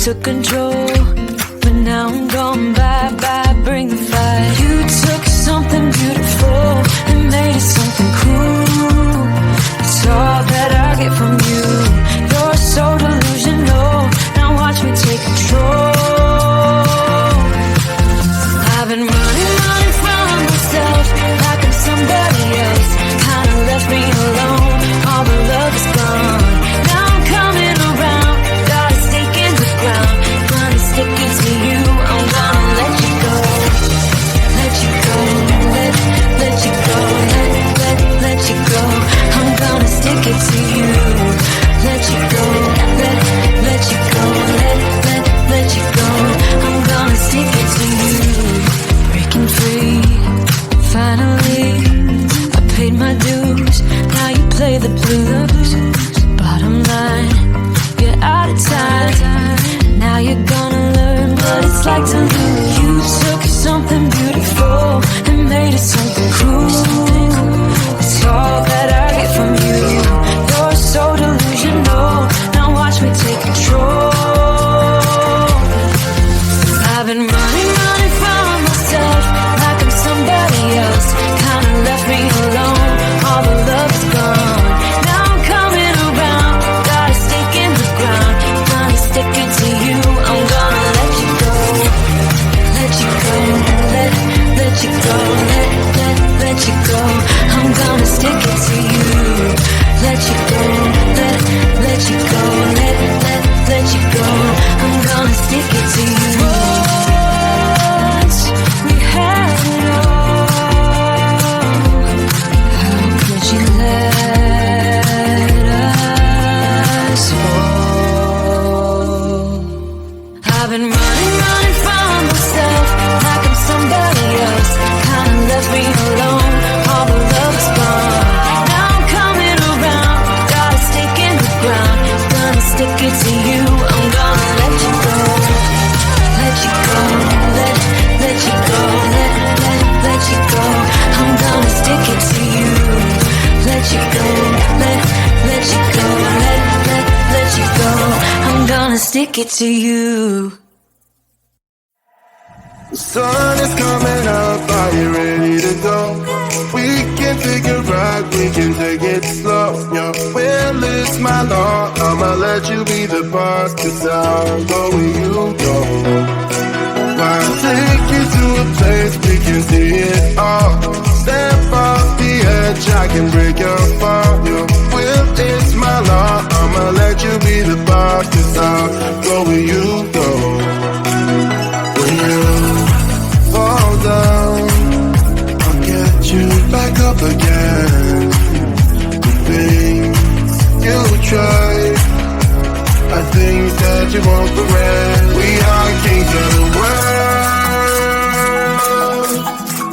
Took control, but now I'm gone. Bye bye, bring the fire. You took something beautiful and made it something cool. It's all that I get from you. You're so delusional. Now watch me take control. I've been running from myself like I'm somebody else. Kinda left me alone. All the love is gone. Now I'm coming around. Got a stake in the ground. Gonna stick it to you. I'm gonna let you go. Let you go. Let you go. Let you go. I'm gonna stick it to you. Let you go. Let you go. Let you go. I'm gonna stick it to you. Breaking free. Finally, I paid my dues. Now you play the blues. Bottom line, you're out of time. Now you're gonna learn what it's like to lose. You took something beautiful and made it something cruel. It's all that I get from you. You're so delusional. Now watch me take control. I've been running from myself like I'm somebody else. Kinda left me alone. All the love is gone. Now I'm coming around. Got a stake in the ground. Gonna stick it to you. I'm gonna let you go. Let you go. Let you go. Let you go. I'm gonna stick it to you. Let you go. Let you go. Let you go. I'm gonna stick it to you. Once we had it all. How could you let us fall? I've been running from myself like I'm somebody else. Kinda left me alone. All the love is gone. Now I'm coming around. Got a stake in the ground. Gonna stick it to you. I'm gonna let you go. Let you go. Let you go. Let you go. I'm gonna stick it to you. Let you go. Let you go. Let you go. I'm gonna stick it to you. The sun is coming up, are you ready to go? We can figure out, we can take it slow. Your will is my law, I'ma let you be the boss, 'cause I'll go where you go. I'll take you to a place we can see it all. Step off the edge, I can break your fall. Your will is my law, I'ma let you be the boss, 'cause I'll go where you go. When you fall down, I'll get you back up again. The things you tried, I think that you won't regret. We are kings of the world,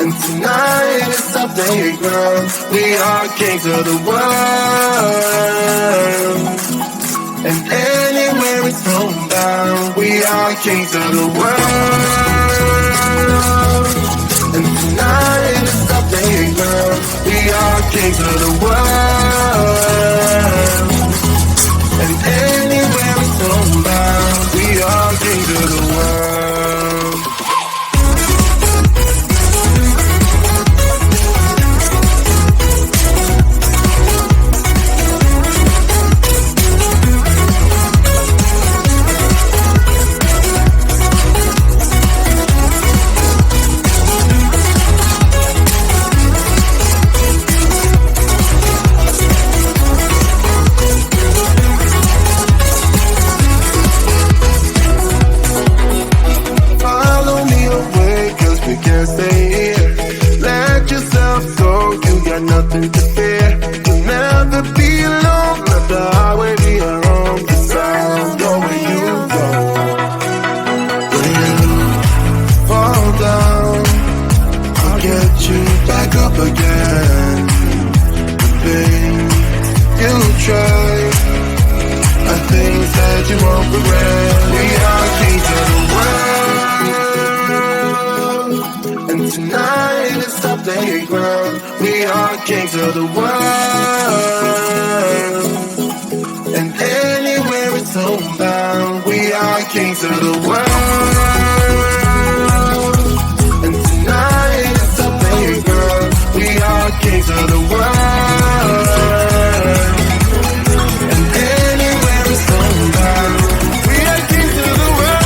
and tonight is our playground. We are kings of the world, and anywhere it's going down. We are kings of the world, and tonight is our playground. We are kings of the world, and anywhere it's going down. We are kings of the world. playground. We are kings of the world, and anywhere it's homebound. We are kings of the world, and tonight it's a playground. We are kings of the world, and anywhere it's homebound. We are kings of the world.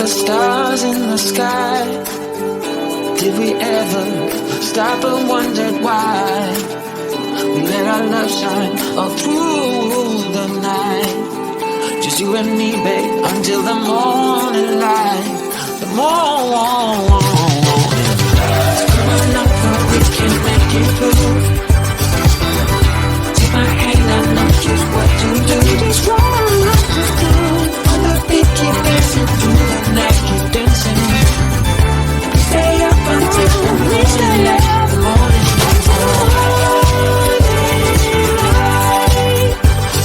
Stars in the sky. Did we ever stop and wondered why we let our love shine all through the night? Just you and me, babe, until the morning light. The morning light. Come on over, we can make it through. Take my hand, I know just what to do. Just what to do. On the beat, keep dancing through the night, keep dancing. Stay up until the morning light. The morning light.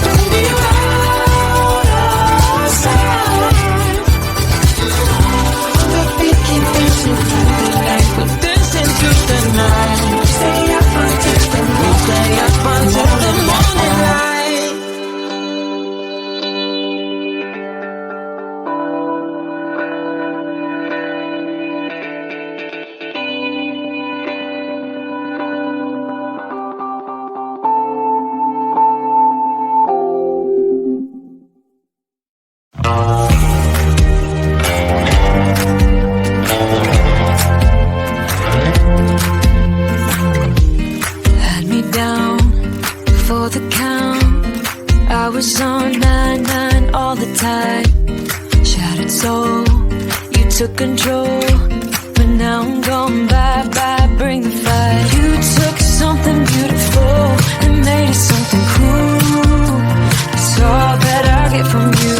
Don't be out of sight. On the beat, keep dancing 999 all the time. Shattered soul, you took control, but now I'm gone, bye-bye, bring the fire. You took something beautiful and made it something cool. It's all that I get from you.